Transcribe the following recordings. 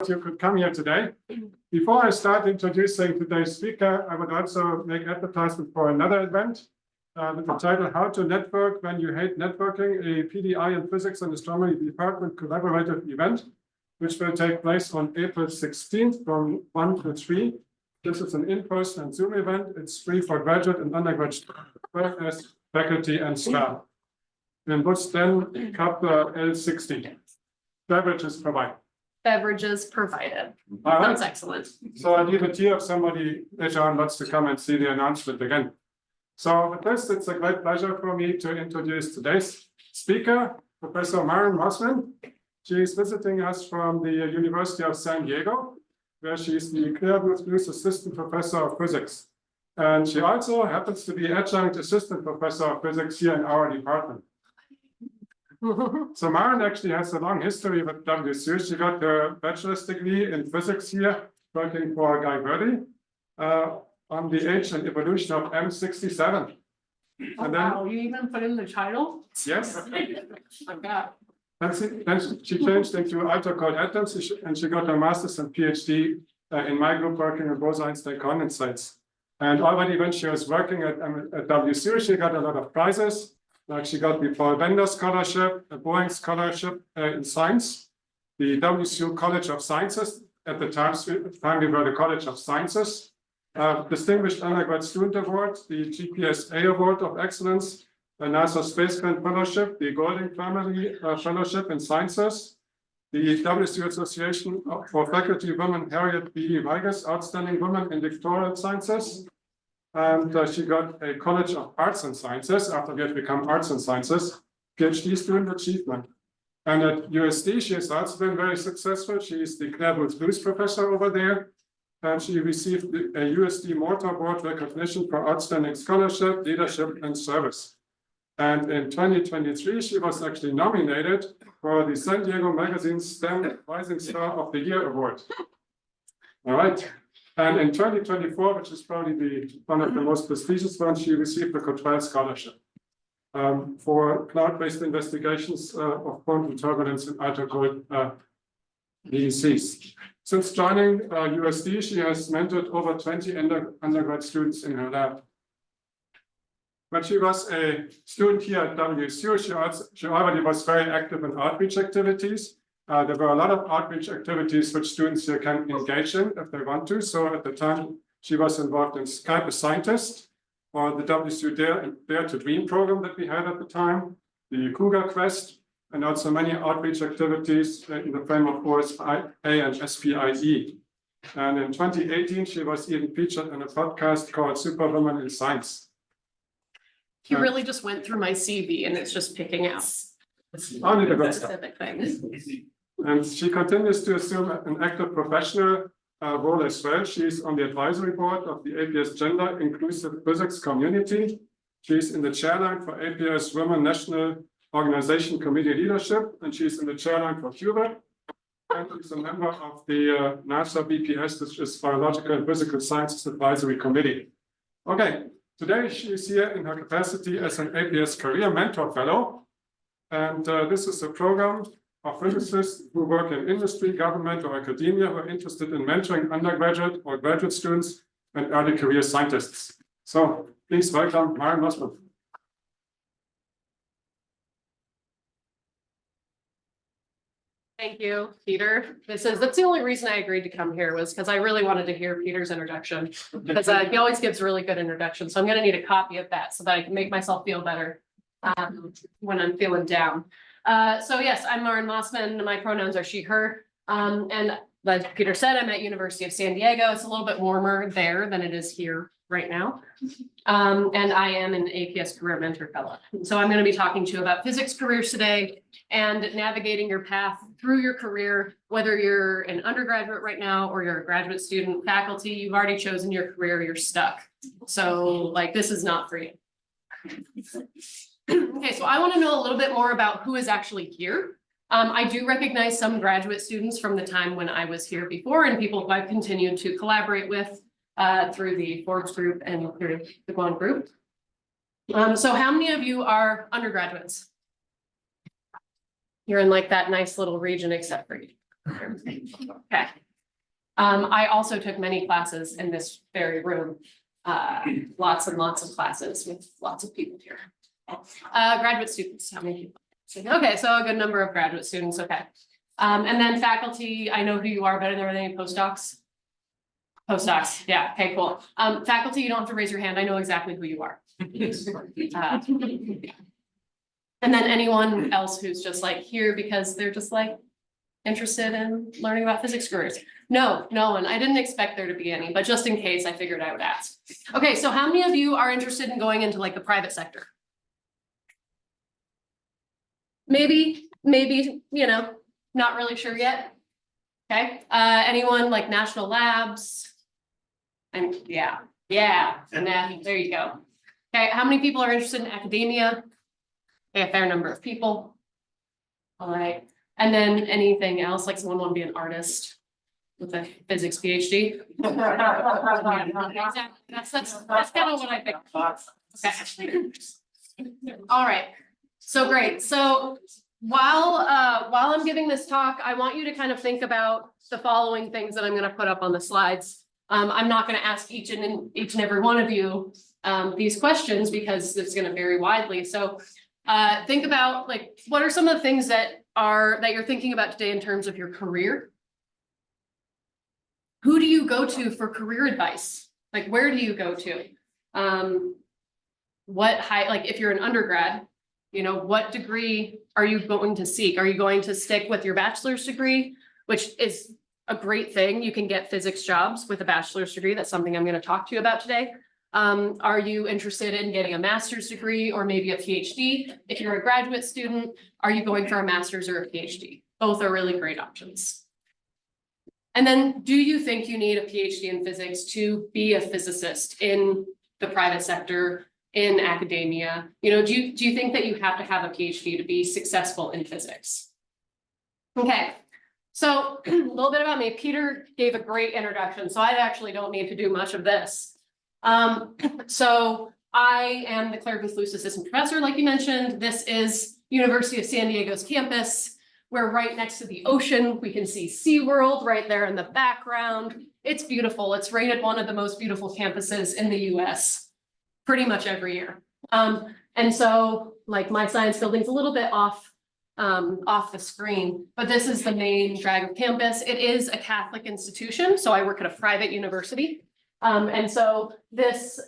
you could come here today. Before I start introducing today's speaker, I would also make advertisement for another event with the title How to Network When You Hate Networking, a PDI in Physics and Astronomy Department collaborative event, which will take place on April 16th from 1 to 3. This is an in-person and Zoom event. It's free for graduate and undergraduate faculty and staff. In Boston, Cup L60. Beverages provided. Beverages provided. All right. Sounds excellent. So I leave it here if somebody later on wants to come and see the announcement again. So with this, it's a great pleasure for me to introduce today's speaker, Professor Maren Mossman. She is visiting us from the University of San Diego, where she is the Clairvaux Blues Assistant Professor of Physics. And she also happens to be Adjunct Assistant Professor of Physics here in our department. So Maren actually has a long history with WSU. She got her bachelor's degree in physics here, working for Guy Verdi on the age and evolution of M67. Oh, and then, wow, you even put in the title? Yes. Oh, God. Then she changed into ultra-cold atoms, and she got her master's and PhD in my group working on Bose-Einstein condensates. And already when she was working at WSU, she got a lot of prizes. Like she got the Paul Bender Scholarship, a Boeing Scholarship in Science, the WSU College of Sciences, at the time we were the College of Sciences, Distinguished Undergrad Student Award, the GPSA Award of Excellence, the NASA Space Grant Fellowship, the Golding Primarily Fellowship in Sciences, the WSU Association for Faculty Women Harriet B. Weigers Outstanding Woman in Doctoral Sciences. And she got a College of Arts and Sciences after we had become Arts and Sciences, PhD student achievement. And at USD, she has also been very successful. She is the Clairvaux Blues Professor over there. And she received a USD Mortar Board recognition for outstanding scholarship, leadership, and service. And in 2023, she was actually nominated for the San Diego Magazine STEM Rising Star of the Year Award. All right. And in 2024, which is probably one of the most prestigious ones, she received the Cottrell Scholarship for cloud-based investigations of quantum turbulence in ultra-cold VECs. Since joining USD, she has mentored over 20 undergrad students in her lab. When she was a student here at WSU, she already was very active in outreach activities. There were a lot of outreach activities which students here can engage in if they want to. So at the time, she was involved in Skype a Scientist, or the WSU Dare to Dream program that we had at the time, the Cougar Quest, and also many outreach activities in the frame of OSIA and SPIE. And in 2018, she was even featured in a podcast called Superwoman in Science. He really just went through my CV and it's just picking out only the good stuff. specific things. And she continues to assume an active professional role as well. She's on the advisory board of the APS Gender Inclusive Physics Community. She's in the chairline for APS Women National Organization Committee Leadership, and she's in the chairline for CUBA. And she's a member of the NASA BPS, which is Biological and Physical Sciences Advisory Committee. Okay, today she's here in her capacity as an APS Career Mentor Fellow. And this is a program of physicists who work in industry, government, or academia who are interested in mentoring undergraduate or graduate students and early career scientists. So please welcome Maren Mossman. Thank you, Peter. That's the only reason I agreed to come here was because I really wanted to hear Peter's introduction, because he always gives really good introductions. So I'm going to need a copy of that so that I can make myself feel better when I'm feeling down. So yes, I'm Maren Mossman. My pronouns are she, her. And like Peter said, I'm at University of San Diego. It's a little bit warmer there than it is here right now. And I am an APS Career Mentor Fellow. So I'm going to be talking to you about physics careers today and navigating your path through your career, whether you're an undergraduate right now or you're a graduate student, faculty, you've already chosen your career, you're stuck. So like, this is not for you. Okay, so I want to know a little bit more about who is actually here. I do recognize some graduate students from the time when I was here before and people who I've continued to collaborate with through the Forbes group and through the Guan group. So how many of you are undergraduates? You're in like that nice little region except for you. Okay. I also took many classes in this very room. Lots and lots of classes with lots of people here. Graduate students, how many people? Okay, so a good number of graduate students, okay. And then faculty, I know who you are better than any postdocs. Postdocs, yeah, okay, cool. Faculty, you don't have to raise your hand, I know exactly who you are. And then anyone else who's just like here because they're just like interested in learning about physics careers. No one, I didn't expect there to be any, but just in case, I figured I would ask. Okay, so how many of you are interested in going into like the private sector? Maybe, you know, not really sure yet. Okay, anyone like national labs? And yeah, and then there you go. Okay, how many people are interested in academia? Okay, a fair number of people. All right, and then anything else, like someone want to be an artist with a physics PhD? Exactly. That's kind of what I think. Okay. All right, so great. So while I'm giving this talk, I want you to kind of think about the following things that I'm going to put up on the slides. I'm not going to ask each and every one of you these questions because it's going to vary widely. So think about like, what are some of the things that you're thinking about today in terms of your career? Who do you go to for career advice? Like, where do you go to? Like if you're an undergrad, you know, what degree are you going to seek? Are you going to stick with your bachelor's degree, which is a great thing? You can get physics jobs with a bachelor's degree. That's something I'm going to talk to you about today. Are you interested in getting a master's degree or maybe a PhD? If you're a graduate student, are you going for a master's or a PhD? Both are really great options. And then, do you think you need a PhD in physics to be a physicist in the private sector, in academia? You know, do you think that you have to have a PhD to be successful in physics? Okay, so a little bit about me. Peter gave a great introduction, so I actually don't need to do much of this. So I am the Claire Booth Luce Assistant Professor, like you mentioned. This is University of San Diego's campus. We're right next to the ocean. We can see SeaWorld right there in the background. It's beautiful. It's rated one of the most beautiful campuses in the US pretty much every year. And so like my science building's a little bit off the screen, but this is the main drag of campus. It is a Catholic institution, so I work at a private university. And so this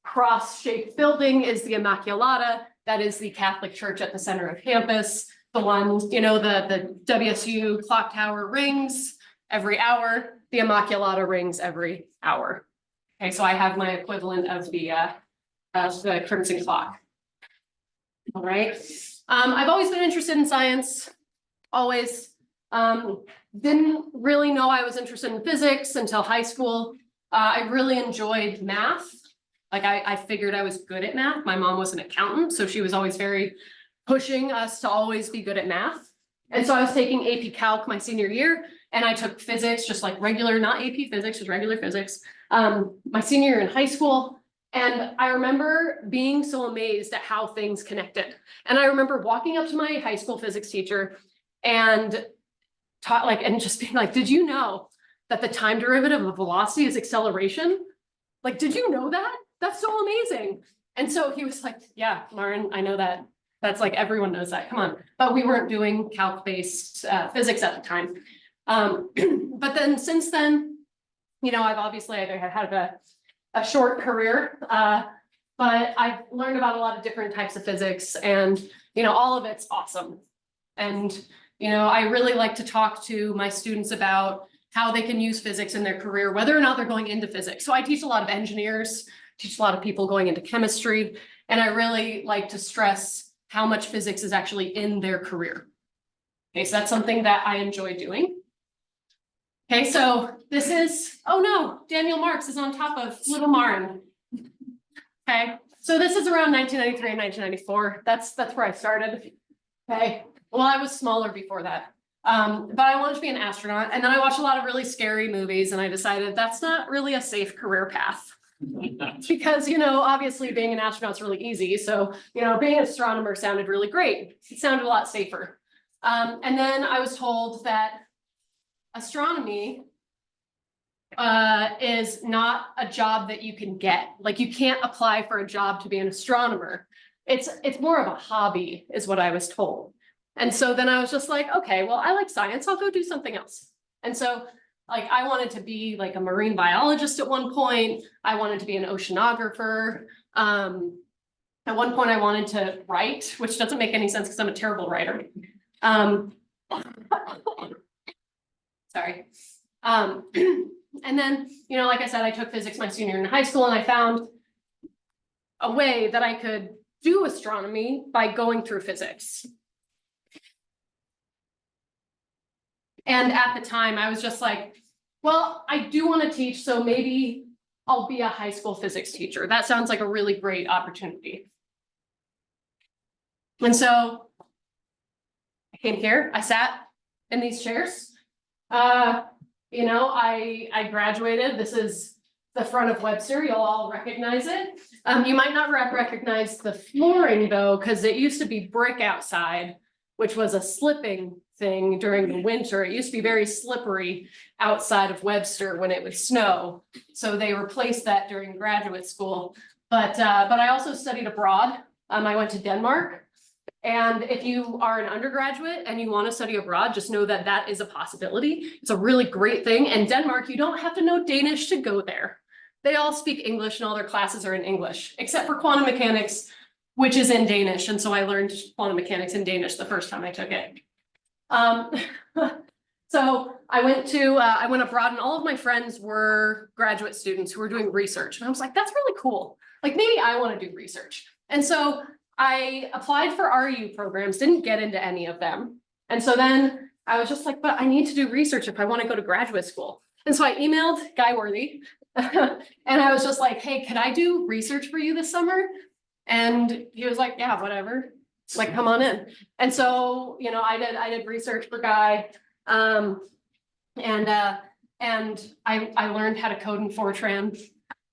cross-shaped building is the Immaculata. That is the Catholic church at the center of campus. The one, you know, the WSU clock tower rings every hour. The Immaculata rings every hour. Okay, so I have my equivalent of the crimson clock. All right. I've always been interested in science, always. Didn't really know I was interested in physics until high school. I really enjoyed math. Like I figured I was good at math. My mom was an accountant, so she was always very pushing us to always be good at math. And so I was taking AP Calc my senior year, and I took physics, just like regular, not AP physics, just regular physics, my senior year in high school. And I remember being so amazed at how things connected. And I remember walking up to my high school physics teacher and just being like, did you know that the time derivative of velocity is acceleration? Like, did you know that? That's so amazing. And so he was like, yeah, Maren, I know that. That's like, everyone knows that, come on. But we weren't doing calc-based physics at the time. But then since then, you know, I've had a short career, but I've learned about a lot of different types of physics, and, you know, all of it's awesome. And, you know, I really like to talk to my students about how they can use physics in their career, whether or not they're going into physics. So I teach a lot of engineers, teach a lot of people going into chemistry, and I really like to stress how much physics is actually in their career. Okay, so that's something that I enjoy doing. Okay, so this is, oh no, Daniel Marks is on top of little Maren. Okay, so this is around 1993 and 1994. That's where I started. Okay, well, I was smaller before that. But I wanted to be an astronaut, and then I watched a lot of really scary movies, and I decided that's not really a safe career path. Because, you know, obviously being an astronaut is really easy. So, you know, being an astronomer sounded really great. It sounded a lot safer. And then I was told that astronomy is not a job that you can get. Like you can't apply for a job to be an astronomer. It's more of a hobby, is what I was told. And so then I was just like, okay, well, I like science, I'll go do something else. And so like I wanted to be like a marine biologist at one point. I wanted to be an oceanographer. At one point I wanted to write, which doesn't make any sense because I'm a terrible writer. Sorry. And then, you know, like I said, I took physics my senior year in high school, and I found a way that I could do astronomy by going through physics. And at the time I was just like, well, I do want to teach, so maybe I'll be a high school physics teacher. That sounds like a really great opportunity. And so I came here, I sat in these chairs. You know, I graduated. This is the front of Webster. You'll all recognize it. You might not recognize the flooring though, because it used to be brick outside, which was a slipping thing during the winter. It used to be very slippery outside of Webster when it would snow. So they replaced that during graduate school. But I also studied abroad. I went to Denmark. And if you are an undergraduate and you want to study abroad, just know that that is a possibility. It's a really great thing. And Denmark, you don't have to know Danish to go there. They all speak English and all their classes are in English, except for quantum mechanics, which is in Danish. And so I learned quantum mechanics in Danish the first time I took it. So I went abroad, and all of my friends were graduate students who were doing research. And I was like, that's really cool. Like maybe I want to do research. And so I applied for RU programs, didn't get into any of them. And so then I was just like, but I need to do research if I want to go to graduate school. And so I emailed Guy Worthy and I was just like, hey, can I do research for you this summer? And he was like, yeah, whatever, like, come on in. And so, you know, I did research for Guy. And I learned how to code in Fortran,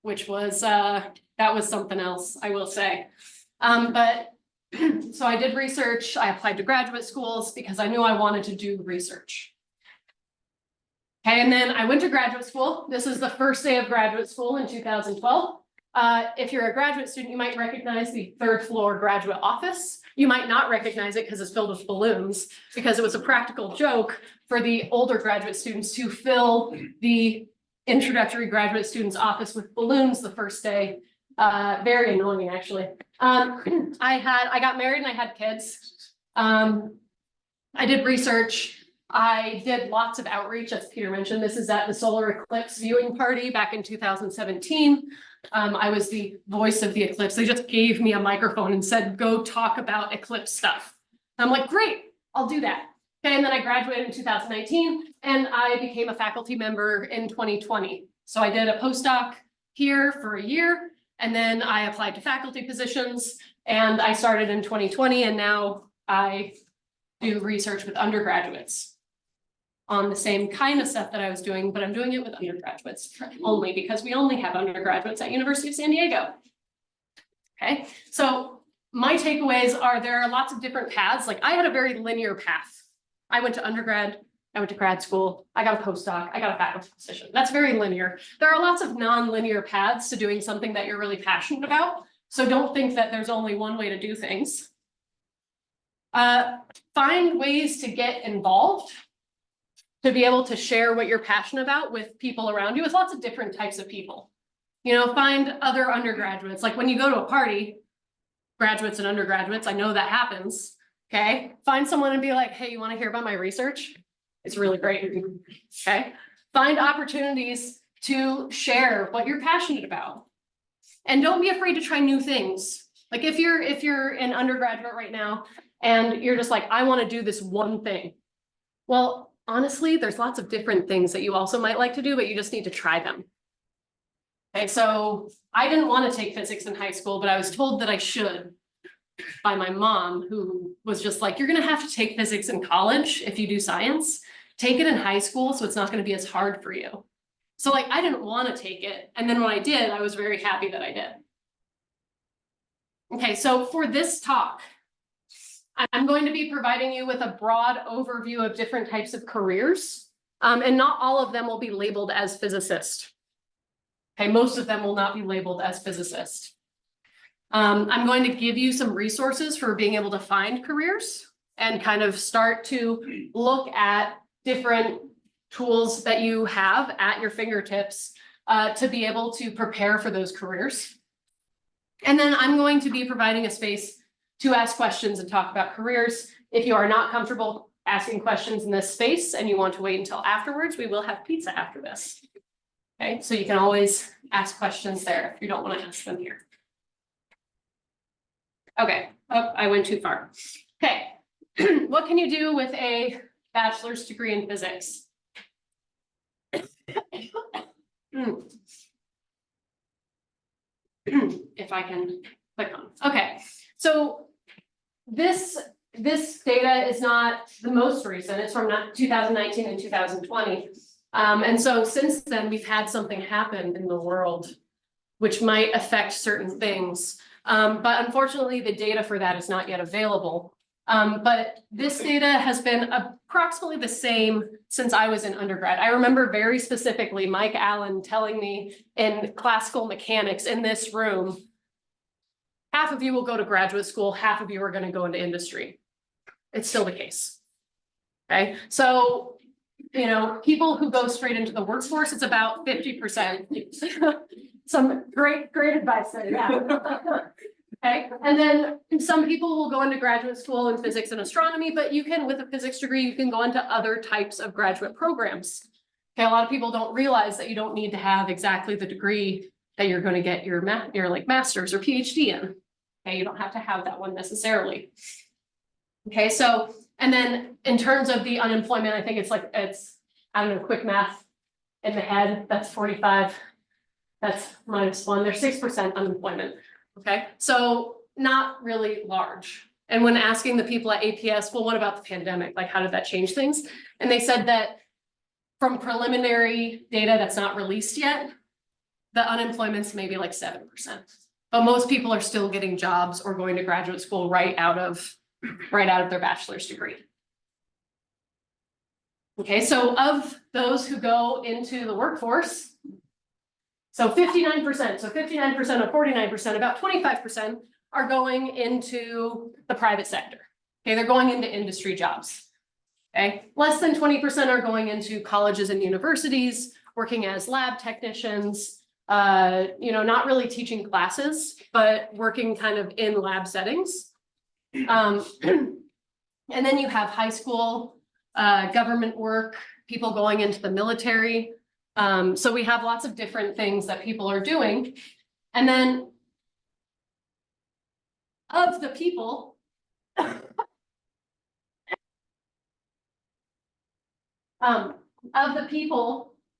which was, that was something else, I will say. But so I did research. I applied to graduate schools because I knew I wanted to do research. Okay, and then I went to graduate school. This is the first day of graduate school in 2012. If you're a graduate student, you might recognize the third floor graduate office. You might not recognize it because it's filled with balloons, because it was a practical joke for the older graduate students to fill the introductory graduate students office with balloons the first day. Very annoying, actually. I got married and I had kids. I did research. I did lots of outreach, as Peter mentioned. This is at the solar eclipse viewing party back in 2017. I was the voice of the eclipse. They just gave me a microphone and said, go talk about eclipse stuff. I'm like, great, I'll do that. Okay, and then I graduated in 2019 and I became a faculty member in 2020. So I did a postdoc here for a year. And then I applied to faculty positions, and I started in 2020, and now I do research with undergraduates on the same kind of stuff that I was doing, but I'm doing it with undergraduates only because we only have undergraduates at University of San Diego. Okay, so my takeaways are there are lots of different paths. Like I had a very linear path. I went to undergrad, I went to grad school, I got a postdoc, I got a faculty position. That's very linear. There are lots of non-linear paths to doing something that you're really passionate about. So don't think that there's only one way to do things. Find ways to get involved, to be able to share what you're passionate about with people around you, with lots of different types of people. You know, find other undergraduates. Like when you go to a party, graduates and undergraduates, I know that happens. Okay, find someone and be like, hey, you want to hear about my research? It's really great. Okay, find opportunities to share what you're passionate about. And don't be afraid to try new things. Like if you're an undergraduate right now and you're just like, I want to do this one thing. Well, honestly, there's lots of different things that you also might like to do, but you just need to try them. Okay, so I didn't want to take physics in high school, but I was told that I should by my mom, who was just like, you're going to have to take physics in college if you do science. Take it in high school so it's not going to be as hard for you. So like, I didn't want to take it. And then when I did, I was very happy that I did. Okay, so for this talk, I'm going to be providing you with a broad overview of different types of careers. And not all of them will be labeled as physicist. Okay, most of them will not be labeled as physicist. I'm going to give you some resources for being able to find careers and kind of start to look at different tools that you have at your fingertips to be able to prepare for those careers. And then I'm going to be providing a space to ask questions and talk about careers. If you are not comfortable asking questions in this space and you want to wait until afterwards, we will have pizza after this. Okay, so you can always ask questions there if you don't want to ask them here. Okay, oh, I went too far. Okay, what can you do with a bachelor's degree in physics? If I can click on, okay, so this data is not the most recent, it's from 2019 and 2020. And so since then, we've had something happen in the world which might affect certain things. But unfortunately, the data for that is not yet available. But this data has been approximately the same since I was in undergrad. I remember very specifically Mike Allen telling me in classical mechanics in this room, half of you will go to graduate school, half of you are going to go into industry. It's still the case. Okay, so, you know, people who go straight into the workforce, it's about 50%. Some great advice there, yeah. Okay, and then some people will go into graduate school in physics and astronomy, but you can, with a physics degree, you can go into other types of graduate programs. Okay, a lot of people don't realize that you don't need to have exactly the degree that you're going to get your like master's or PhD in. Okay, you don't have to have that one necessarily. Okay, so, and then in terms of the unemployment, I think it's, I don't know, quick math in the head, that's 45. That's -1, there's 6% unemployment, okay? So not really large. And when asking the people at APS, well, what about the pandemic? Like, how did that change things? And they said that from preliminary data that's not released yet, the unemployment's maybe like 7%. But most people are still getting jobs or going to graduate school right out of their bachelor's degree. Okay, so of those who go into the workforce, so 59%, so 59% of 49%, about 25% are going into the private sector. Okay, they're going into industry jobs. Okay, less than 20% are going into colleges and universities, working as lab technicians, you know, not really teaching classes, but working kind of in lab settings. And then you have high school, government work, people going into the military. So we have lots of different things that people are doing. And then of the people,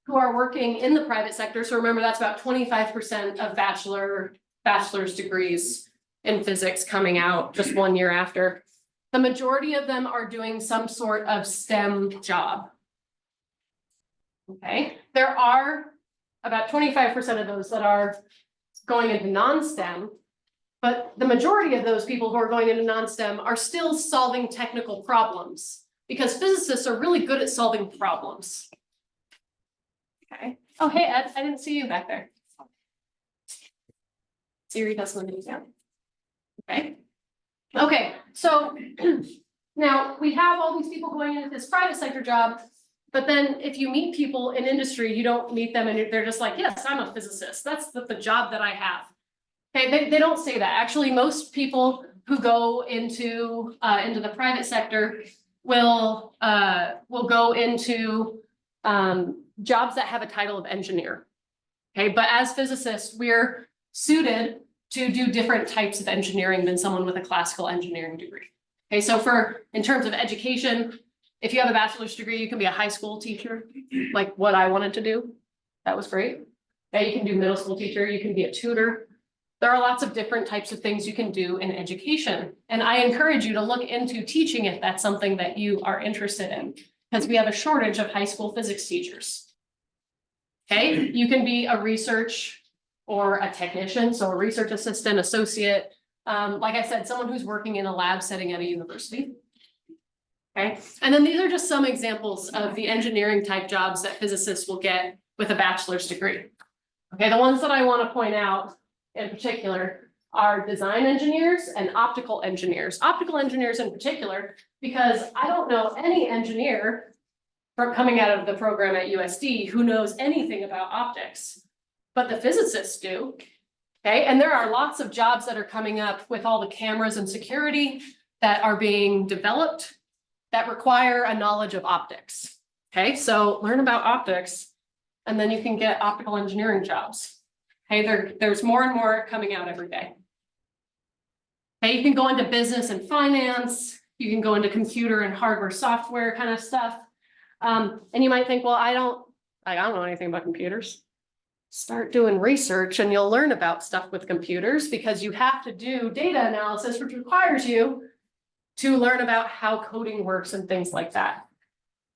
who are working in the private sector, so remember that's about 25% of bachelor's degrees in physics coming out just 1 year after. The majority of them are doing some sort of STEM job. Okay, there are about 25% of those that are going into non-STEM, but the majority of those people who are going into non-STEM are still solving technical problems because physicists are really good at solving problems. Okay. Oh, hey, Ed, I didn't see you back there. Siri doesn't let me down. Okay. Okay, so now we have all these people going into this private sector job. But then if you meet people in industry, you don't meet them and they're just like, yes, I'm a physicist. That's the job that I have. Okay, they don't say that. Actually, most people who go into the private sector will go into jobs that have a title of engineer. Okay, but as physicists, we're suited to do different types of engineering than someone with a classical engineering degree. Okay, so in terms of education, if you have a bachelor's degree, you can be a high school teacher, like what I wanted to do. That was great. Yeah, you can do middle school teacher, you can be a tutor. There are lots of different types of things you can do in education. And I encourage you to look into teaching if that's something that you are interested in, because we have a shortage of high school physics teachers. Okay, you can be a research or a technician, so a research assistant, associate. Like I said, someone who's working in a lab setting at a university. Okay, and then these are just some examples of the engineering type jobs that physicists will get with a bachelor's degree. Okay, the ones that I want to point out in particular are design engineers and optical engineers. Optical engineers in particular, because I don't know any engineer from coming out of the program at USD who knows anything about optics, but the physicists do. Okay, and there are lots of jobs that are coming up with all the cameras and security that are being developed that require a knowledge of optics. Okay, so learn about optics and then you can get optical engineering jobs. Okay, there's more and more coming out every day. Okay, you can go into business and finance, you can go into computer and hardware, software kind of stuff. And you might think, well, I don't know anything about computers. Start doing research and you'll learn about stuff with computers because you have to do data analysis, which requires you to learn about how coding works and things like that.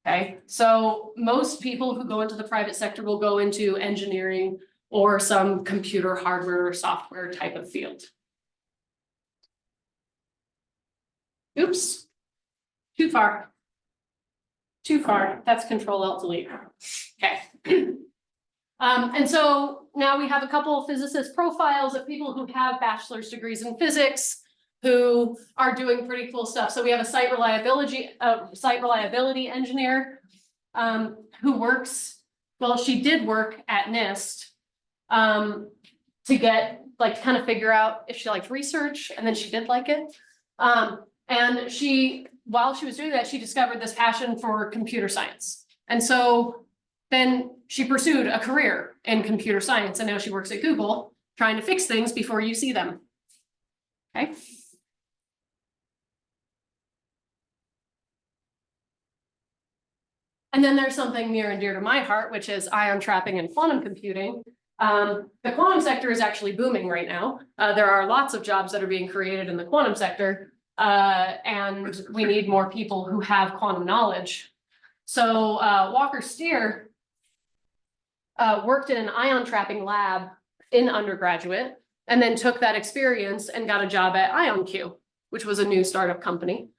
Okay, so most people who go into the private sector will go into engineering or some computer hardware or software type of field. Oops, too far. Too far, that's Control-Alt-Delete. Okay. And so now we have a couple of physicist profiles of people who have bachelor's degrees in physics who are doing pretty cool stuff. So we have a site reliability engineer who works, well, she did work at NIST to get, like, kind of figure out if she liked research, and then she did like it. And she, while she was doing that, she discovered this passion for computer science. And so then she pursued a career in computer science, and now she works at Google trying to fix things before you see them. Okay. And then there's something near and dear to my heart, which is ion trapping and quantum computing. The quantum sector is actually booming right now. There are lots of jobs that are being created in the quantum sector, and we need more people who have quantum knowledge. So Walker Steer worked in an ion trapping lab in undergraduate, and then took that experience and got a job at IonQ, which was a new startup company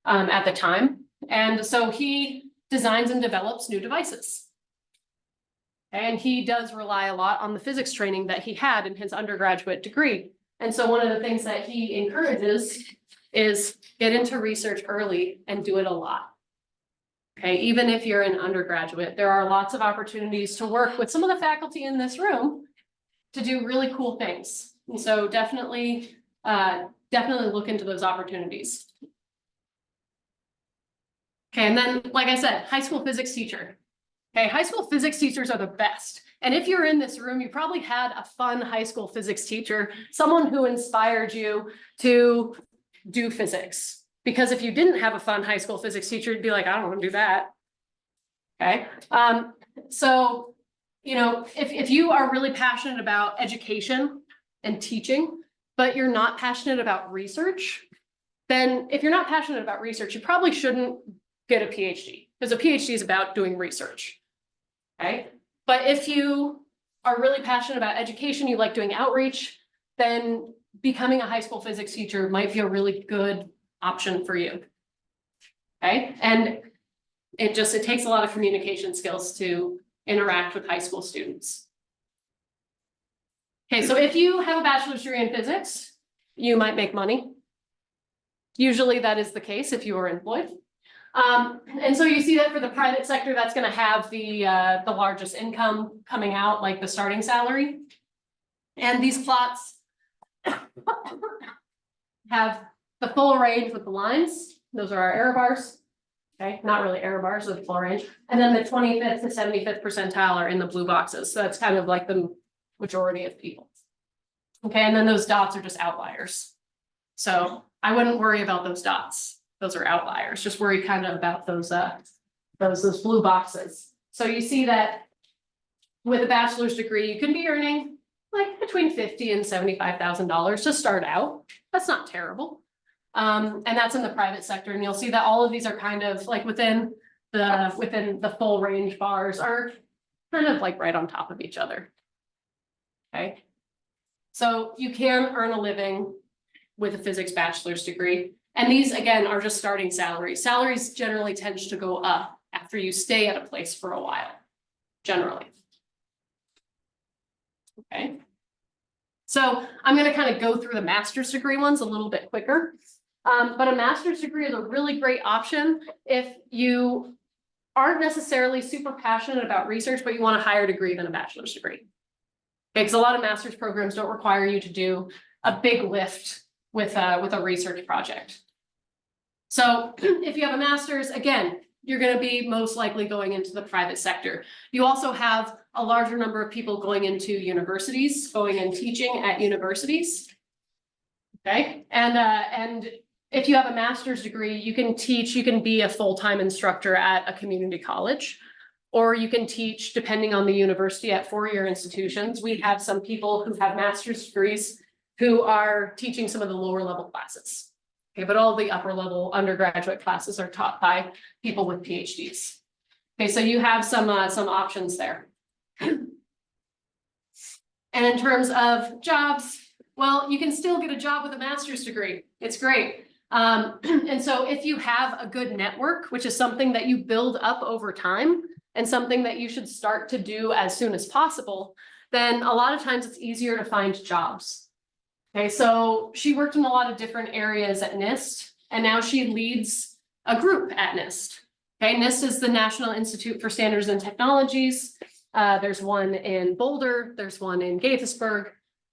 at the time. And so he designs and develops new devices. And he does rely a lot on the physics training that he had in his undergraduate degree. And so one of the things that he encourages is get into research early and do it a lot. Okay, even if you're an undergraduate, there are lots of opportunities to work with some of the faculty in this room to do really cool things. And so definitely look into those opportunities. Okay, and then, like I said, high school physics teacher. Okay, high school physics teachers are the best. And if you're in this room, you probably had a fun high school physics teacher, someone who inspired you to do physics. Because if you didn't have a fun high school physics teacher, you'd be like, I don't want to do that. Okay, so, you know, if you are really passionate about education and teaching, but you're not passionate about research, then if you're not passionate about research, you probably shouldn't get a PhD, because a PhD is about doing research. Okay, but if you are really passionate about education, you like doing outreach, then becoming a high school physics teacher might be a really good option for you. Okay, and it takes a lot of communication skills to interact with high school students. Okay, so if you have a bachelor's degree in physics, you might make money. Usually that is the case if you are employed. And so you see that for the private sector, that's going to have the largest income coming out, like the starting salary. And these plots have the full range with the lines. Those are our error bars. Okay, not really error bars, but the full range. And then the 25th to 75th percentile are in the blue boxes. So that's kind of like the majority of people. Okay, and then those dots are just outliers. So I wouldn't worry about those dots. Those are outliers. Just worry kind of about those blue boxes. So you see that with a bachelor's degree, you can be earning like between $50,000 and $75,000 to start out. That's not terrible. And that's in the private sector. And you'll see that all of these are kind of like within the full range bars are kind of like right on top of each other. Okay. So you can earn a living with a physics bachelor's degree. And these, again, are just starting salaries. Salaries generally tend to go up after you stay at a place for a while, generally. Okay. So I'm going to kind of go through the master's degree ones a little bit quicker. But a master's degree is a really great option if you aren't necessarily super passionate about research, but you want a higher degree than a bachelor's degree. Because a lot of master's programs don't require you to do a big lift with a research project. So if you have a master's, again, you're going to be most likely going into the private sector. You also have a larger number of people going into universities, going and teaching at universities. Okay, and if you have a master's degree, you can teach, you can be a full-time instructor at a community college, or you can teach, depending on the university, at four-year institutions. We have some people who have master's degrees who are teaching some of the lower level classes. Okay, but all the upper level undergraduate classes are taught by people with PhDs. Okay, so you have some options there. And in terms of jobs, well, you can still get a job with a master's degree. It's great. And so if you have a good network, which is something that you build up over time and something that you should start to do as soon as possible, then a lot of times it's easier to find jobs. Okay, so she worked in a lot of different areas at NIST, and now she leads a group at NIST. Okay, NIST is the National Institute for Standards and Technologies. There's one in Boulder, there's one in Gaithersburg,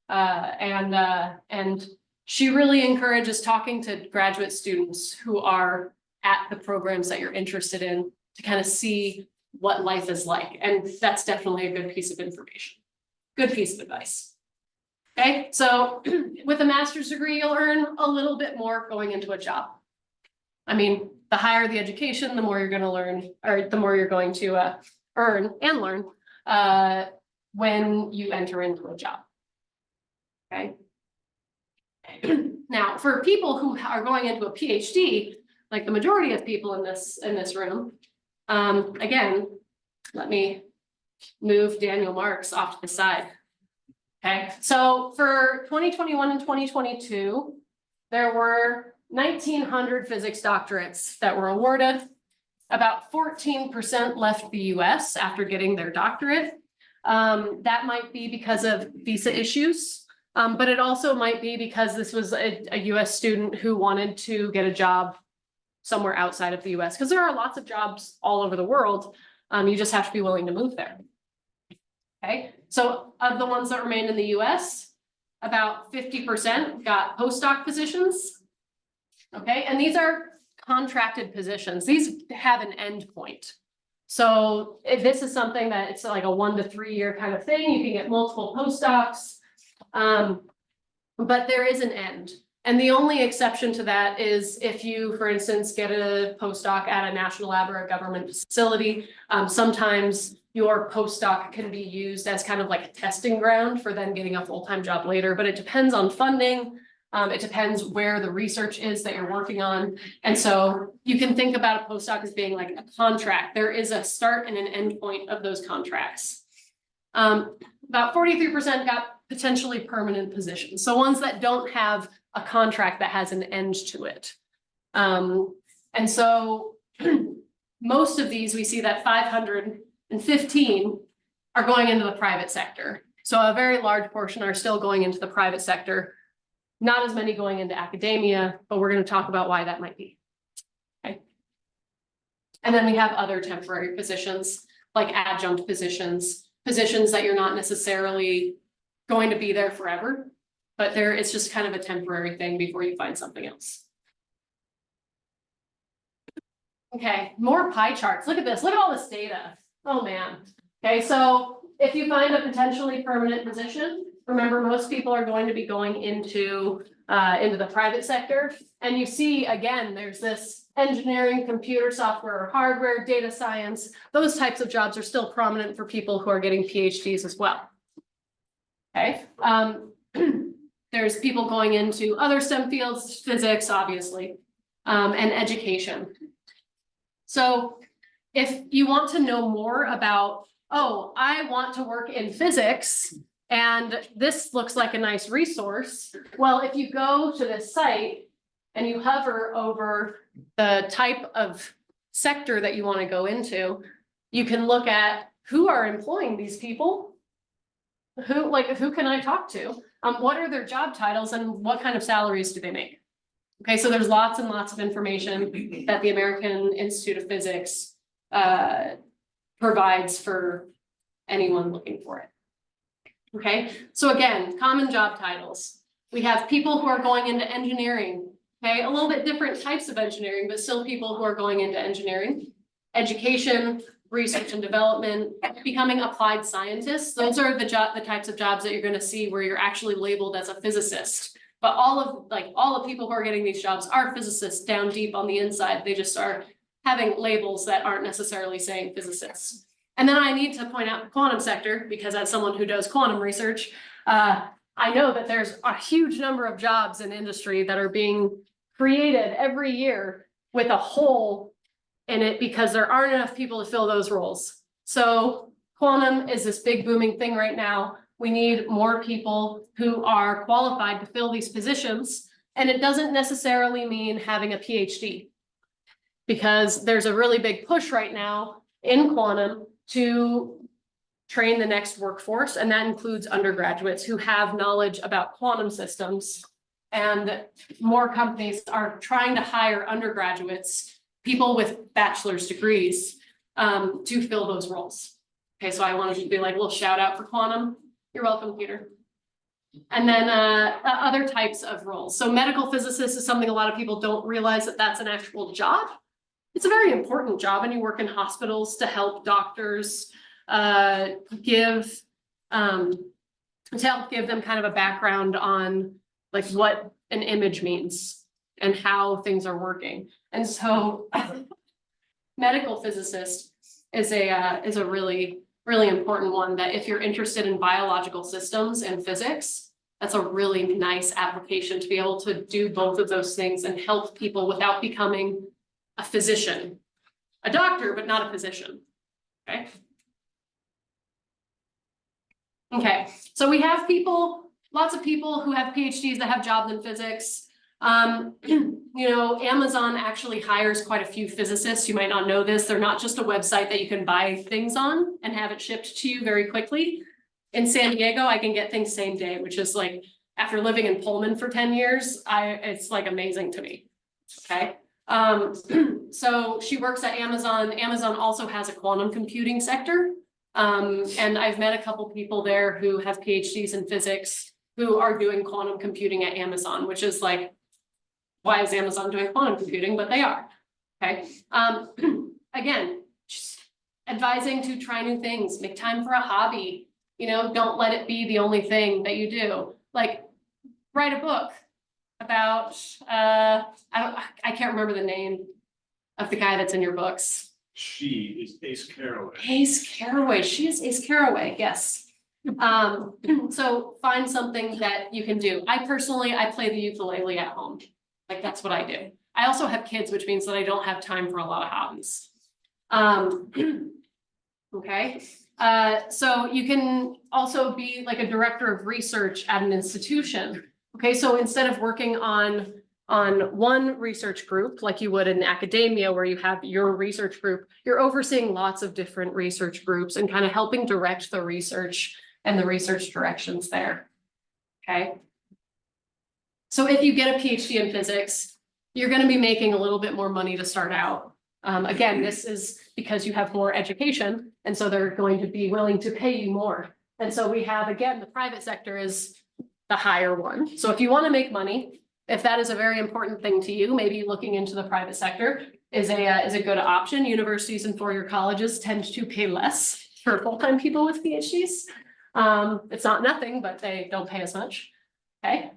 and she really encourages talking to graduate students who are at the programs that you're interested in to kind of see what life is like. And that's definitely a good piece of information, good piece of advice. Okay, so with a master's degree, you'll earn a little bit more going into a job. I mean, the higher the education, the more you're going to learn, or the more you're going to earn and learn when you enter into a job. Okay. Now, for people who are going into a PhD, like the majority of people in this room, again, let me move Daniel Marks off to the side. Okay, so for 2021 and 2022, there were 1,900 physics doctorates that were awarded. About 14% left the US after getting their doctorate. That might be because of visa issues, but it also might be because this was a US student who wanted to get a job somewhere outside of the US, because there are lots of jobs all over the world. You just have to be willing to move there. Okay, so of the ones that remained in the US, about 50% got postdoc positions. Okay, and these are contracted positions. These have an end point. So if this is something that it's like a 1 to 3 year kind of thing, you can get multiple postdocs, but there is an end. And the only exception to that is if you, for instance, get a postdoc at a national lab or a government facility, sometimes your postdoc can be used as kind of like a testing ground for then getting a full-time job later, but it depends on funding. It depends where the research is that you're working on. And so you can think about a postdoc as being like a contract. There is a start and an end point of those contracts. About 43% got potentially permanent positions. So ones that don't have a contract that has an end to it. And so most of these, we see that 515 are going into the private sector. So a very large portion are still going into the private sector. Not as many going into academia, but we're going to talk about why that might be. Okay. And then we have other temporary positions, like adjunct positions that you're not necessarily going to be there forever, but it's just kind of a temporary thing before you find something else. Okay, more pie charts. Look at this. Look at all this data. Oh man. Okay, so if you find a potentially permanent position, remember most people are going to be going into the private sector. And you see, again, there's this engineering, computer software, or hardware, data science. Those types of jobs are still prominent for people who are getting PhDs as well. Okay. There's people going into other STEM fields, physics, obviously, and education. So if you want to know more about, oh, I want to work in physics, and this looks like a nice resource. Well, if you go to this site, and you hover over the type of sector that you want to go into, you can look at who are employing these people. Who can I talk to? What are their job titles and what kind of salaries do they make? Okay, so there's lots and lots of information that the American Institute of Physics provides for anyone looking for it. Okay, so again, common job titles. We have people who are going into engineering, okay, a little bit different types of engineering, but still people who are going into engineering, education, research and development, becoming applied scientists. Those are the types of jobs that you're going to see where you're actually labeled as a physicist. But all the people who are getting these jobs are physicists down deep on the inside. They just are having labels that aren't necessarily saying physicists. And then I need to point out the quantum sector, because as someone who does quantum research, I know that there's a huge number of jobs in industry that are being created every year with a hole in it because there aren't enough people to fill those roles. So quantum is this big booming thing right now. We need more people who are qualified to fill these positions. And it doesn't necessarily mean having a PhD, because there's a really big push right now in quantum to train the next workforce. And that includes undergraduates who have knowledge about quantum systems. And more companies are trying to hire undergraduates, people with bachelor's degrees, to fill those roles. Okay, so I wanted to be like a little shout out for quantum. You're welcome, Peter. And then other types of roles. So medical physicist is something a lot of people don't realize that that's an actual job. It's a very important job, and you work in hospitals to help doctors give them kind of a background on like what an image means and how things are working. And so medical physicist is a really important one that if you're interested in biological systems and physics, that's a really nice application to be able to do both of those things and help people without becoming a physician, a doctor, but not a physician, okay? Okay, so we have lots of people who have PhDs that have jobs in physics. Amazon actually hires quite a few physicists. You might not know this. They're not just a website that you can buy things on and have it shipped to you very quickly. In San Diego, I can get things same day, which is like, after living in Pullman for 10 years, it's like amazing to me, okay? So she works at Amazon. Amazon also has a quantum computing sector. And I've met a couple people there who have PhDs in physics who are doing quantum computing at Amazon, which is like, why is Amazon doing quantum computing? But they are, okay? Again, just advising to try new things, make time for a hobby, don't let it be the only thing that you do. Like, write a book about, I can't remember the name of the guy that's in your books. She is Ace Caraway. Ace Caraway, she is Ace Caraway, yes. So find something that you can do. I play the ukulele at home. Like, that's what I do. I also have kids, which means that I don't have time for a lot of hobbies. Okay, so you can also be like a director of research at an institution. Okay, so instead of working on one research group, like you would in academia, where you have your research group, you're overseeing lots of different research groups and kind of helping direct the research and the research directions there, okay? So if you get a PhD in physics, you're going to be making a little bit more money to start out. Again, this is because you have more education, and so they're going to be willing to pay you more. And so we have, again, the private sector is the higher one. So if you want to make money, if that is a very important thing to you, maybe looking into the private sector is a good option. Universities and four-year colleges tend to pay less for full-time people with PhDs. It's not nothing, but they don't pay as much. Okay.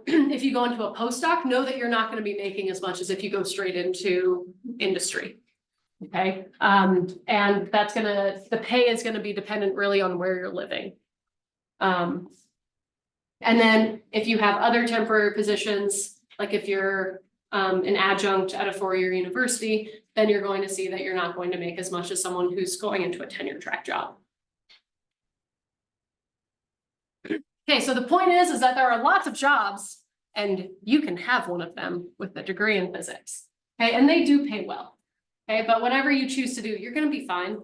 If you go into a postdoc, know that you're not going to be making as much as if you go straight into industry. Okay. And the pay is going to be dependent really on where you're living. And then if you have other temporary positions, like if you're an adjunct at a four-year university, then you're going to see that you're not going to make as much as someone who's going into a tenure track job. Okay, so the point is that there are lots of jobs and you can have one of them with a degree in physics. Okay, and they do pay well. Okay, but whatever you choose to do, you're gonna be fine.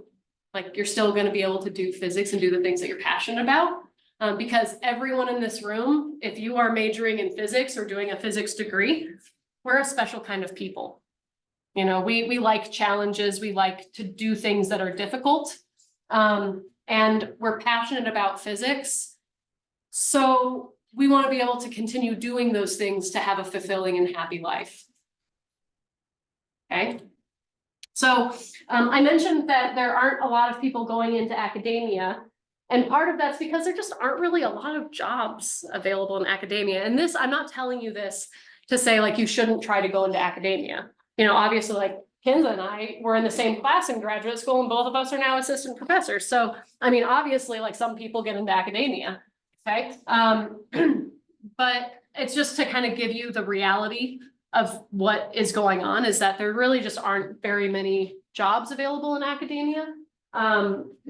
Like, you're still gonna be able to do physics and do the things that you're passionate about. Because everyone in this room, if you are majoring in physics or doing a physics degree, we're a special kind of people. You know, we like challenges, we like to do things that are difficult. And we're passionate about physics. So we want to be able to continue doing those things to have a fulfilling and happy life. Okay. So I mentioned that there aren't a lot of people going into academia. And part of that's because there just aren't really a lot of jobs available in academia. And this, I'm not telling you this to say like you shouldn't try to go into academia. You know, obviously, like Kenza and I were in the same class in graduate school, and both of us are now assistant professors. So, I mean, obviously, like some people get into academia, okay? But it's just to kind of give you the reality of what is going on, is that there really just aren't very many jobs available in academia.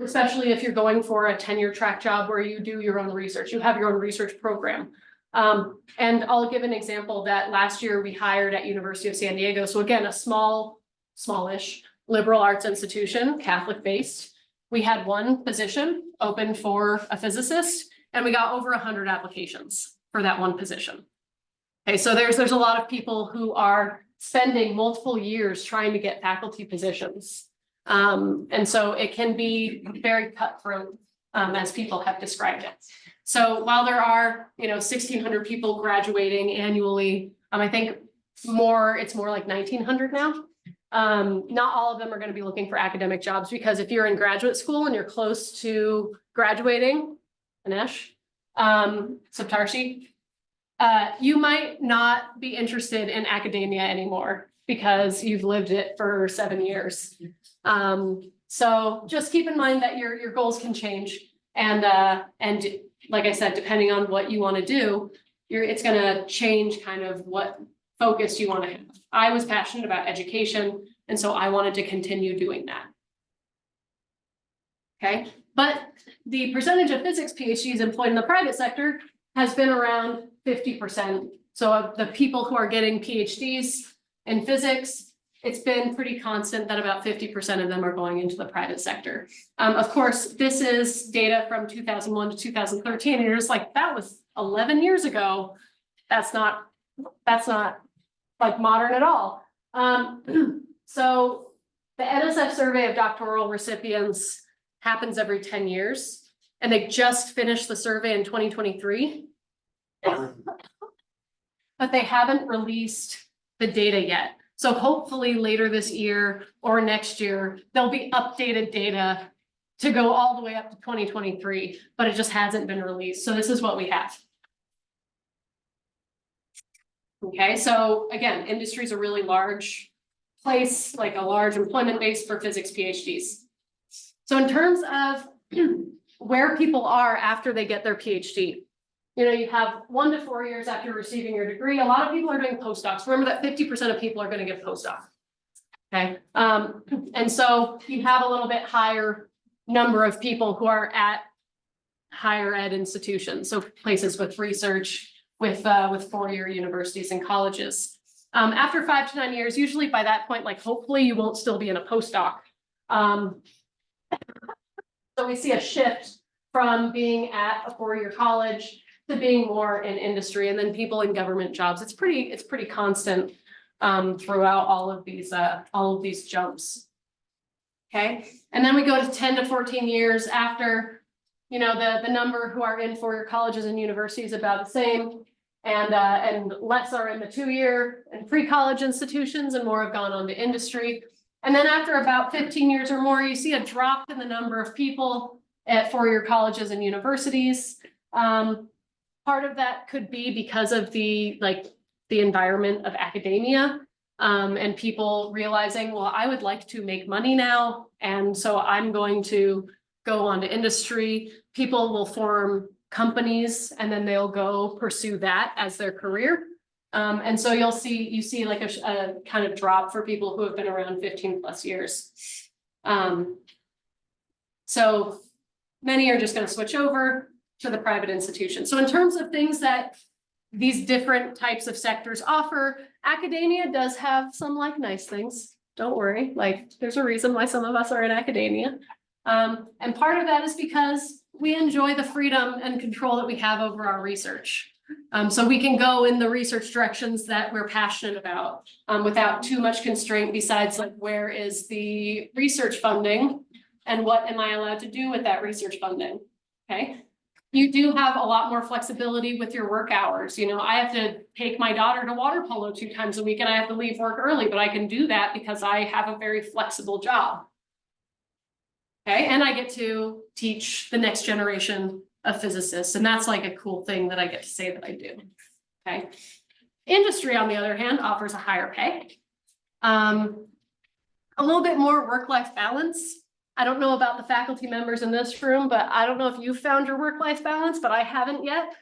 Especially if you're going for a tenure track job where you do your own research, you have your own research program. And I'll give an example that last year we hired at University of San Diego. So again, a smallish liberal arts institution, Catholic based. We had one position open for a physicist, and we got over 100 applications for that one position. Okay, so there's a lot of people who are spending multiple years trying to get faculty positions. And so it can be very cutthroat, as people have described it. So while there are, 1,600 people graduating annually, I think it's more like 1,900 now. Not all of them are going to be looking for academic jobs, because if you're in graduate school and you're close to graduating, Anesh, Saptarshi, you might not be interested in academia anymore because you've lived it for 7 years. So just keep in mind that your goals can change. And like I said, depending on what you want to do, it's going to change kind of what focus you want to have. I was passionate about education, and so I wanted to continue doing that. Okay, but the percentage of physics PhDs employed in the private sector has been around 50%. So of the people who are getting PhDs in physics, it's been pretty constant that about 50% of them are going into the private sector. Of course, this is data from 2001 to 2013, and you're just like, that was 11 years ago. That's not like modern at all. So the NSF survey of doctoral recipients happens every 10 years, and they just finished the survey in 2023. But they haven't released the data yet. So hopefully later this year or next year, there'll be updated data to go all the way up to 2023, but it just hasn't been released. So this is what we have. Okay, so again, industry is a really large place, like a large employment base for physics PhDs. So in terms of where people are after they get their PhD, you have 1 to 4 years after receiving your degree. A lot of people are doing postdocs. Remember that 50% of people are going to get postdoc. Okay. And so you have a little bit higher number of people who are at higher ed institutions. So places with research, with 4-year universities and colleges. After 5 to 9 years, usually by that point, like hopefully you won't still be in a postdoc. So we see a shift from being at a 4-year college to being more in industry, and then people in government jobs. It's pretty constant throughout all of these jumps. Okay, and then we go to 10 to 14 years after, the number who are in 4-year colleges and universities about the same, and less are in the 2-year and pre-college institutions, and more have gone on to industry. And then after about 15 years or more, you see a drop in the number of people at 4-year colleges and universities. Part of that could be because of the environment of academia, and people realizing, well, I would like to make money now, and so I'm going to go on to industry. People will form companies, and then they'll go pursue that as their career. And so you see like a kind of drop for people who have been around 15 plus years. So many are just going to switch over to the private institution. So in terms of things that these different types of sectors offer. Academia does have some like nice things. Don't worry, like there's a reason why some of us are in academia. And part of that is because we enjoy the freedom and control that we have over our research. So we can go in the research directions that we're passionate about, without too much constraint besides like, where is the research funding? And what am I allowed to do with that research funding? Okay. You do have a lot more flexibility with your work hours. You know, I have to take my daughter to water polo 2 times a week and I have to leave work early, but I can do that because I have a very flexible job. Okay, and I get to teach the next generation of physicists, and that's like a cool thing that I get to say that I do. Okay. Industry, on the other hand, offers a higher pay. A little bit more work-life balance. I don't know about the faculty members in this room, but I don't know if you found your work-life balance, but I haven't yet.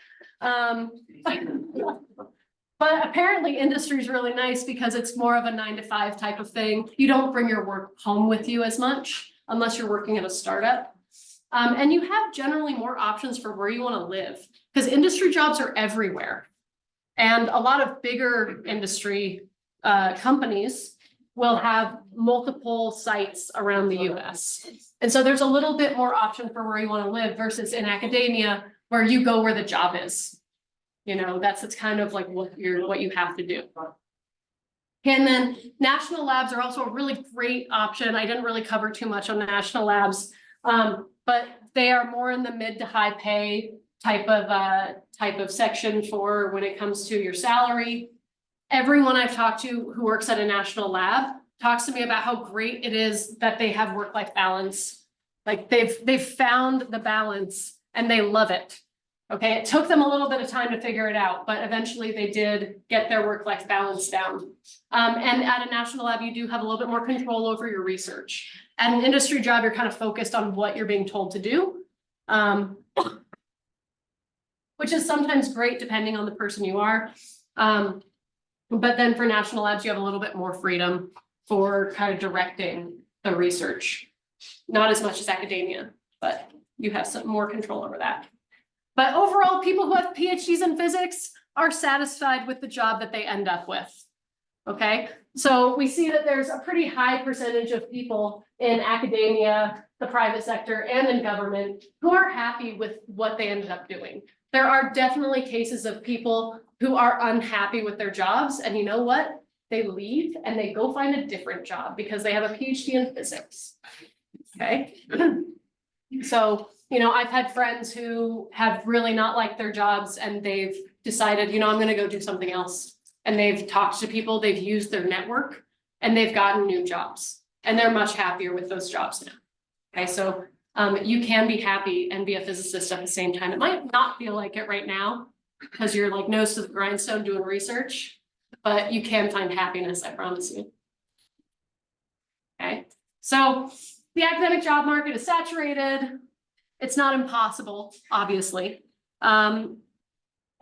But apparently industry is really nice because it's more of a 9-to-5 type of thing. You don't bring your work home with you as much unless you're working at a startup. And you have generally more options for where you want to live because industry jobs are everywhere. And a lot of bigger industry companies will have multiple sites around the US. And so there's a little bit more option for where you want to live versus in academia where you go where the job is. You know, it's kind of like what you have to do. And then national labs are also a really great option. I didn't really cover too much on national labs, but they are more in the mid to high pay type of section for when it comes to your salary. Everyone I've talked to who works at a national lab talks to me about how great it is that they have work-life balance. Like they've found the balance and they love it. Okay, it took them a little bit of time to figure it out, but eventually they did get their work-life balance down. And at a national lab, you do have a little bit more control over your research. At an industry job, you're kind of focused on what you're being told to do, which is sometimes great depending on the person you are. But then for national labs, you have a little bit more freedom for kind of directing the research. Not as much as academia, but you have some more control over that. But overall, people who have PhDs in physics are satisfied with the job that they end up with. Okay, so we see that there's a pretty high percentage of people in academia, the private sector, and in government who are happy with what they ended up doing. There are definitely cases of people who are unhappy with their jobs, and you know what? They leave and they go find a different job because they have a PhD in physics. Okay, so you know, I've had friends who have really not liked their jobs and they've decided, you know, I'm going to go do something else. And they've talked to people, they've used their network and they've gotten new jobs and they're much happier with those jobs now. Okay, so you can be happy and be a physicist at the same time. It might not feel like it right now because you're like nose to the grindstone doing research, but you can find happiness, I promise you. Okay, so the academic job market is saturated. It's not impossible, obviously.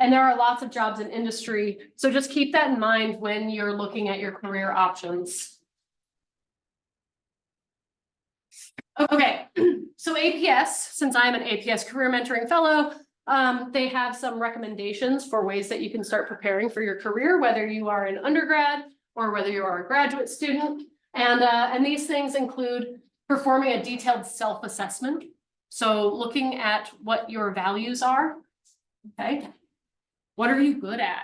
And there are lots of jobs in industry. So just keep that in mind when you're looking at your career options. Okay, so APS, since I'm an APS career mentoring fellow, they have some recommendations for ways that you can start preparing for your career, whether you are an undergrad or whether you are a graduate student. And these things include performing a detailed self-assessment. So looking at what your values are, okay? What are you good at?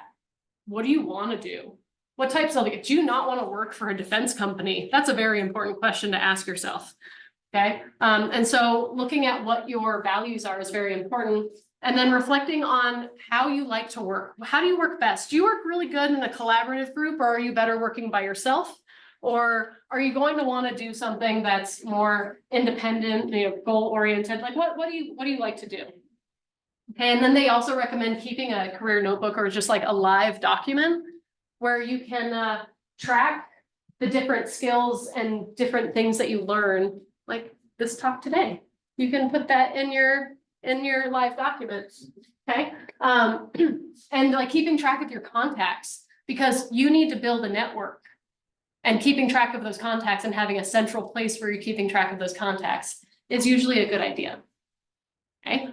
What do you want to do? What types of, do you not want to work for a defense company? That's a very important question to ask yourself, okay? And so looking at what your values are is very important. And then reflecting on how you like to work. How do you work best? Do you work really good in a collaborative group or are you better working by yourself? Or are you going to want to do something that's more independent, you know, goal-oriented? Like what do you like to do? Okay, and then they also recommend keeping a career notebook or just like a live document where you can track the different skills and different things that you learn, like this talk today. You can put that in your live documents, okay? And like keeping track of your contacts because you need to build a network. And keeping track of those contacts and having a central place where you're keeping track of those contacts is usually a good idea. Okay.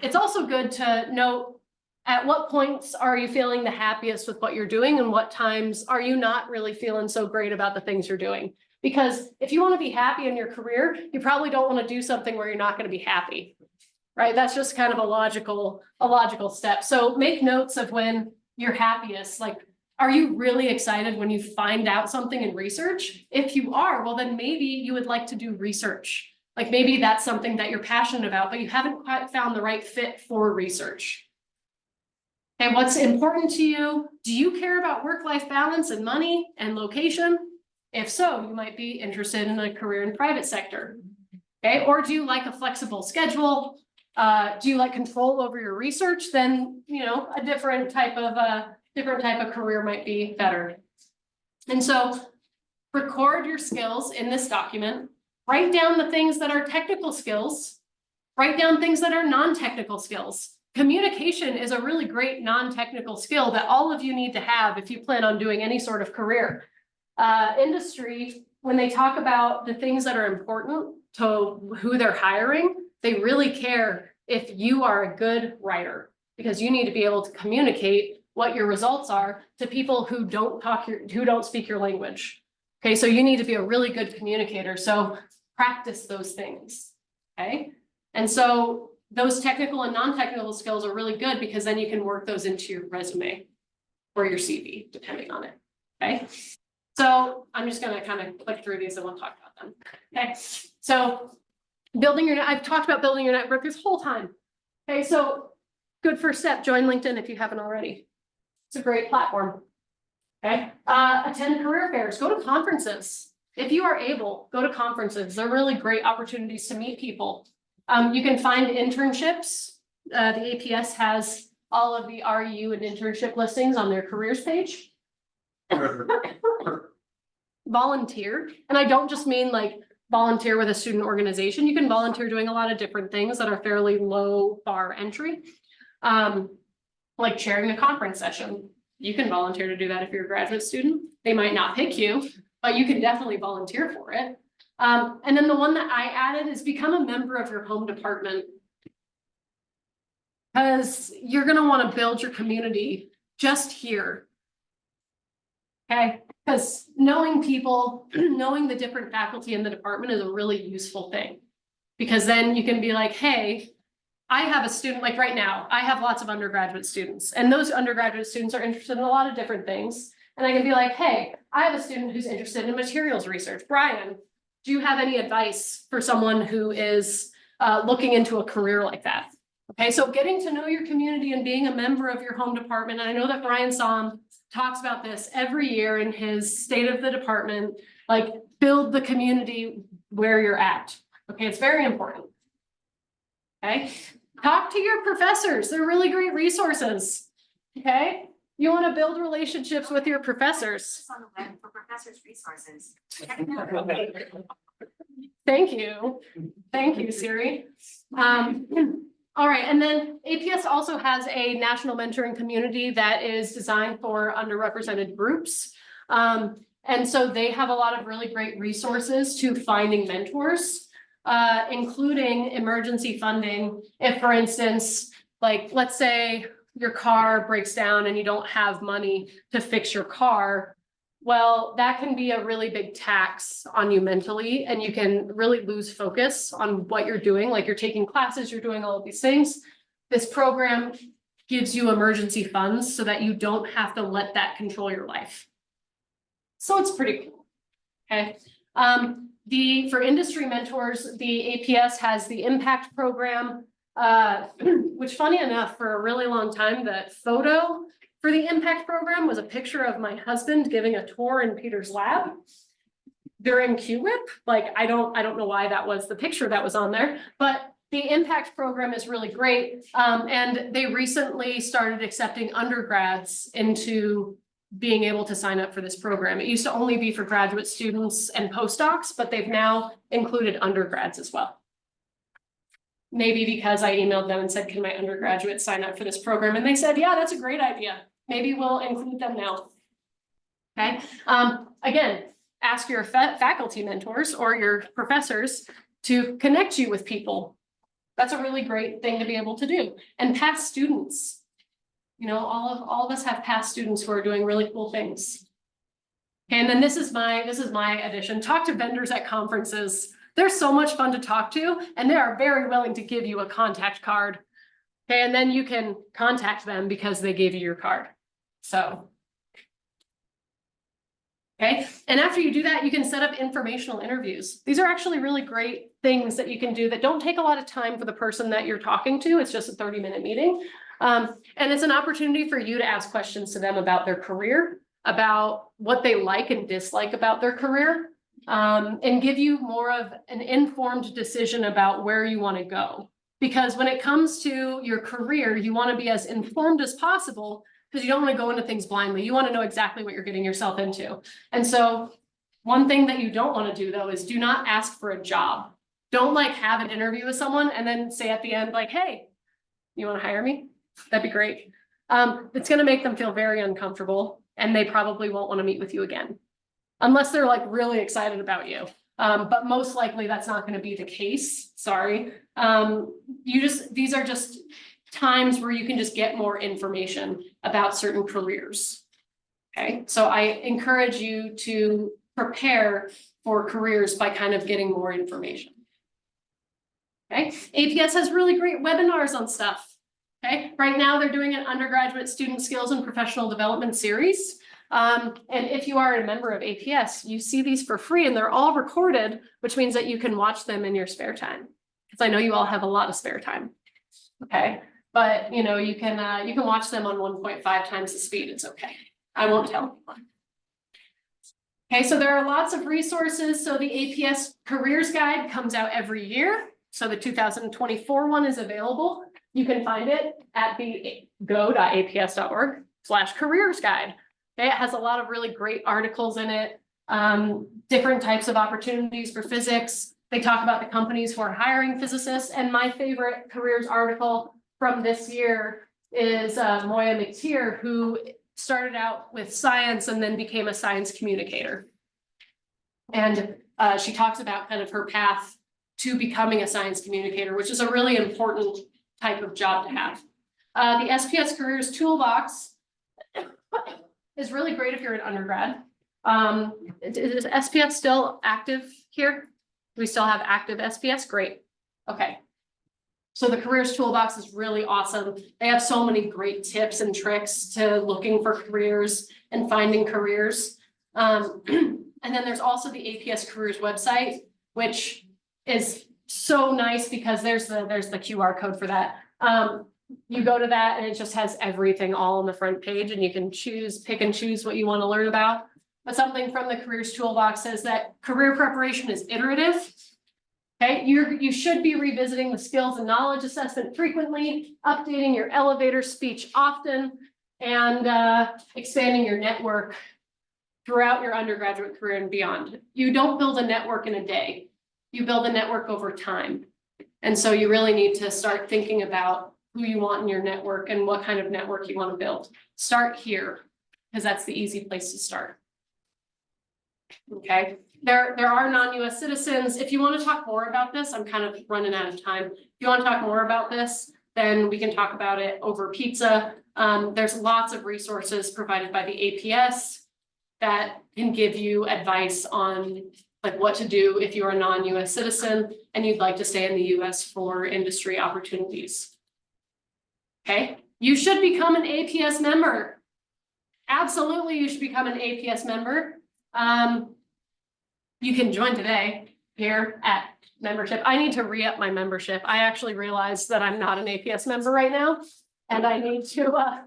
It's also good to note At what points are you feeling the happiest with what you're doing, and what times are you not really feeling so great about the things you're doing? Because if you want to be happy in your career, you probably don't want to do something where you're not going to be happy, right? That's just kind of a logical step. So make notes of when you're happiest. Like, are you really excited when you find out something in research? If you are, well, then maybe you would like to do research. Like maybe that's something that you're passionate about, but you haven't quite found the right fit for research. Okay, what's important to you? Do you care about work-life balance and money and location? If so, you might be interested in a career in private sector. Okay, or do you like a flexible schedule? Do you like control over your research? Then, you know, a different type of career might be better. And so record your skills in this document, write down the things that are technical skills, write down things that are non-technical skills. Communication is a really great non-technical skill that all of you need to have if you plan on doing any sort of career. Industry, when they talk about the things that are important to who they're hiring, they really care if you are a good writer, because you need to be able to communicate what your results are to people who don't speak your language. Okay, so you need to be a really good communicator. So practice those things. Okay, and so those technical and non-technical skills are really good because then you can work those into your resume or your CV, depending on it. Okay, so I'm just going to kind of click through these and we'll talk about them. Okay, so I've talked about building your network this whole time. Okay, so good first step, join LinkedIn if you haven't already. It's a great platform. Okay, attend career fairs, go to conferences. If you are able, go to conferences. They're really great opportunities to meet people. You can find internships. The APS has all of the RU and internship listings on their careers page. Volunteer, and I don't just mean like volunteer with a student organization. You can volunteer doing a lot of different things that are fairly low bar entry, like chairing a conference session. You can volunteer to do that if you're a graduate student. They might not pick you, but you can definitely volunteer for it. And then the one that I added is become a member of your home department, because you're going to want to build your community just here. Okay, because knowing people, knowing the different faculty in the department is a really useful thing, because then you can be like, hey, I have a student, like right now, I have lots of undergraduate students, and those undergraduate students are interested in a lot of different things. And I can be like, hey, I have a student who's interested in materials research. Brian, do you have any advice for someone who is looking into a career like that? Okay, so getting to know your community and being a member of your home department. And I know that Brian Somm talks about this every year in his state of the department, like build the community where you're at. Okay, it's very important. Okay, talk to your professors. They're really great resources. Okay, you want to build relationships with your professors. On the web for professors' resources. Thank you. Thank you, Siri. All right, and then APS also has a national mentoring community that is designed for underrepresented groups. And so they have a lot of really great resources to finding mentors, including emergency funding. If, for instance, like, let's say your car breaks down and you don't have money to fix your car, well, that can be a really big tax on you mentally, and you can really lose focus on what you're doing. Like you're taking classes, you're doing all of these things. This program gives you emergency funds so that you don't have to let that control your life. So it's pretty cool. Okay. For industry mentors, the APS has the impact program, which funny enough, for a really long time, that photo for the impact program was a picture of my husband giving a tour in Peter's lab during QWIP. Like, I don't know why that was the picture that was on there, but the impact program is really great. And they recently started accepting undergrads into being able to sign up for this program. It used to only be for graduate students and postdocs, but they've now included undergrads as well. Maybe because I emailed them and said, can my undergraduates sign up for this program? And they said, yeah, that's a great idea. Maybe we'll include them now. Okay. Again, ask your faculty mentors or your professors to connect you with people. That's a really great thing to be able to do. And past students. You know, all of us have past students who are doing really cool things. And then this is my addition. Talk to vendors at conferences. They're so much fun to talk to, and they are very willing to give you a contact card. Okay, and then you can contact them because they gave you your card. So. Okay, and after you do that, you can set up informational interviews. These are actually really great things that you can do that don't take a lot of time for the person that you're talking to. It's just a 30-minute meeting. And it's an opportunity for you to ask questions to them about their career, about what they like and dislike about their career, and give you more of an informed decision about where you want to go. Because when it comes to your career, you want to be as informed as possible because you don't want to go into things blindly. You want to know exactly what you're getting yourself into. And so one thing that you don't want to do, though, is do not ask for a job. Don't like have an interview with someone and then say at the end, like, hey, you want to hire me? That'd be great. It's going to make them feel very uncomfortable, and they probably won't want to meet with you again unless they're like really excited about you. But most likely that's not going to be the case. Sorry. These are just times where you can just get more information about certain careers. Okay, so I encourage you to prepare for careers by kind of getting more information. Okay, APS has really great webinars on stuff. Okay, right now they're doing an undergraduate student skills and professional development series. And if you are a member of APS, you see these for free and they're all recorded, which means that you can watch them in your spare time. Because I know you all have a lot of spare time. Okay, but you know, you can watch them on 1.5 times the speed. It's okay. I won't tell anyone. Okay, so there are lots of resources. So the APS Careers Guide comes out every year. So the 2024 one is available. You can find it at the go.aps.org/careers guide. Okay, it has a lot of really great articles in it, different types of opportunities for physics. They talk about the companies who are hiring physicists. And my favorite careers article from this year is Moya McTeer, who started out with science and then became a science communicator. And she talks about kind of her path to becoming a science communicator, which is a really important type of job to have. The SPS Careers Toolbox is really great if you're an undergrad. Is SPS still active here? Do we still have active SPS? Great. Okay. So the Careers Toolbox is really awesome. They have so many great tips and tricks to looking for careers and finding careers. And then there's also the APS Careers website, which is so nice because there's the QR code for that. You go to that and it just has everything all on the front page, and you can pick and choose what you want to learn about. But something from the Careers Toolbox says that career preparation is iterative. Okay, you should be revisiting the skills and knowledge assessment frequently, updating your elevator speech often, and expanding your network throughout your undergraduate career and beyond. You don't build a network in a day. You build a network over time. And so you really need to start thinking about who you want in your network and what kind of network you want to build. Start here, because that's the easy place to start. Okay, there are non-US citizens. If you want to talk more about this, I'm kind of running out of time. If you want to talk more about this, then we can talk about it over pizza. There's lots of resources provided by the APS that can give you advice on like what to do if you're a non-US citizen and you'd like to stay in the US for industry opportunities. Okay, you should become an APS member. Absolutely, you should become an APS member. You can join today here at membership. I need to re-up my membership. I actually realized that I'm not an APS member right now, and I need to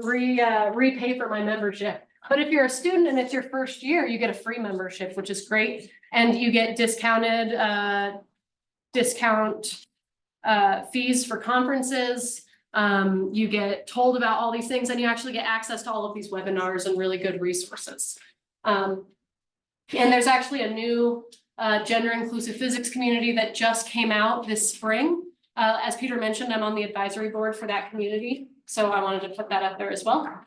repay for my membership. But if you're a student and it's your first year, you get a free membership, which is great, and you get discounted fees for conferences. You get told about all these things, and you actually get access to all of these webinars and really good resources. And there's actually a new gender inclusive physics community that just came out this spring. As Peter mentioned, I'm on the advisory board for that community, so I wanted to put that up there as well.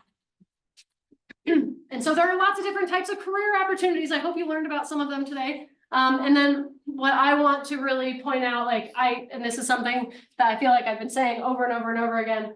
And so there are lots of different types of career opportunities. I hope you learned about some of them today. And then what I want to really point out, and this is something that I feel like I've been saying over and over and over again,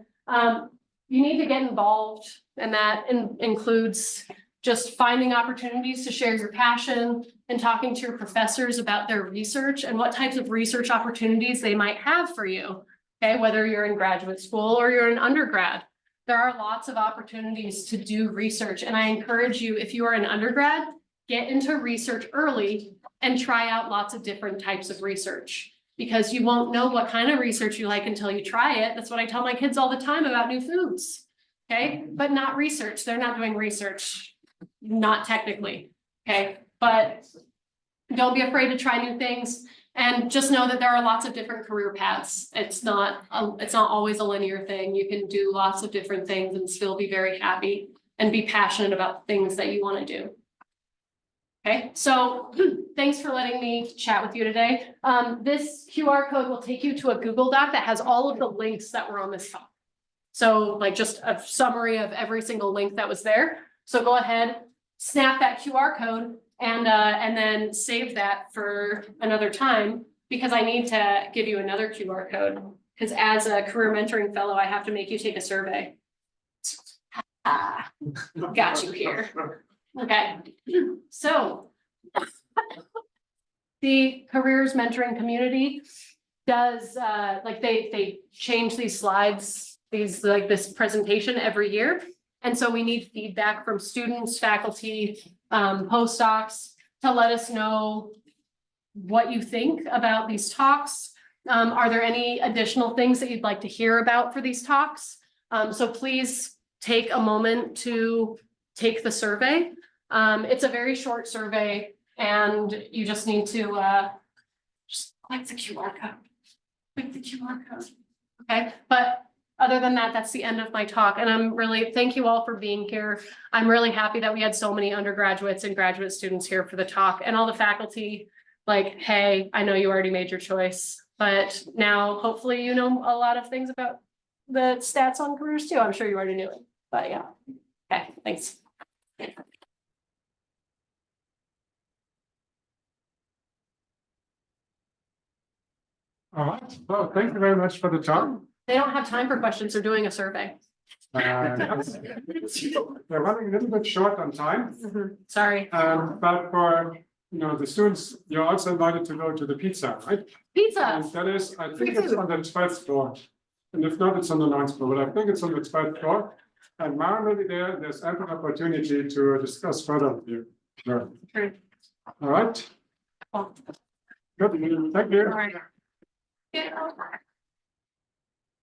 you need to get involved, and that includes just finding opportunities to share your passion and talking to your professors about their research and what types of research opportunities they might have for you. Okay, whether you're in graduate school or you're an undergrad, there are lots of opportunities to do research. And I encourage you, if you are an undergrad, get into research early and try out lots of different types of research, because you won't know what kind of research you like until you try it. That's what I tell my kids all the time about new foods. Okay, but not research. They're not doing research, not technically. Okay, but don't be afraid to try new things, and just know that there are lots of different career paths. It's not always a linear thing. You can do lots of different things and still be very happy and be passionate about things that you want to do. Okay, so thanks for letting me chat with you today. This QR code will take you to a Google Doc that has all of the links that were on this talk. So like just a summary of every single link that was there. So go ahead, snap that QR code and then save that for another time, because I need to give you another QR code. Because as a career mentoring fellow, I have to make you take a survey. Got you here. Okay, so the careers mentoring community does like they change these slides, this presentation every year. And so we need feedback from students, faculty, postdocs to let us know what you think about these talks. Are there any additional things that you'd like to hear about for these talks? So please take a moment to take the survey. It's a very short survey, and you just need to just click the QR code. Click the QR code. Okay, but other than that, that's the end of my talk. And thank you all for being here. I'm really happy that we had so many undergraduates and graduate students here for the talk, and all the faculty. Like, hey, I know you already made your choice, but now hopefully you know a lot of things about the stats on careers too. I'm sure you already knew it, but yeah. Okay, thanks. All right, well, thank you very much for the talk. They don't have time for questions. They're doing a survey. Yes. We're running a little bit short on time, Sorry. but for the students, you're also invited to go to the pizza, right? Pizza. And that is, I think it's on the 12th floor. And if not, it's on the 9th floor, but I think it's on the 12th floor. And Maren will be there. There's ample opportunity to discuss further with you. Sure. True. All right. Cool. Good. Thank you. All right. Yeah.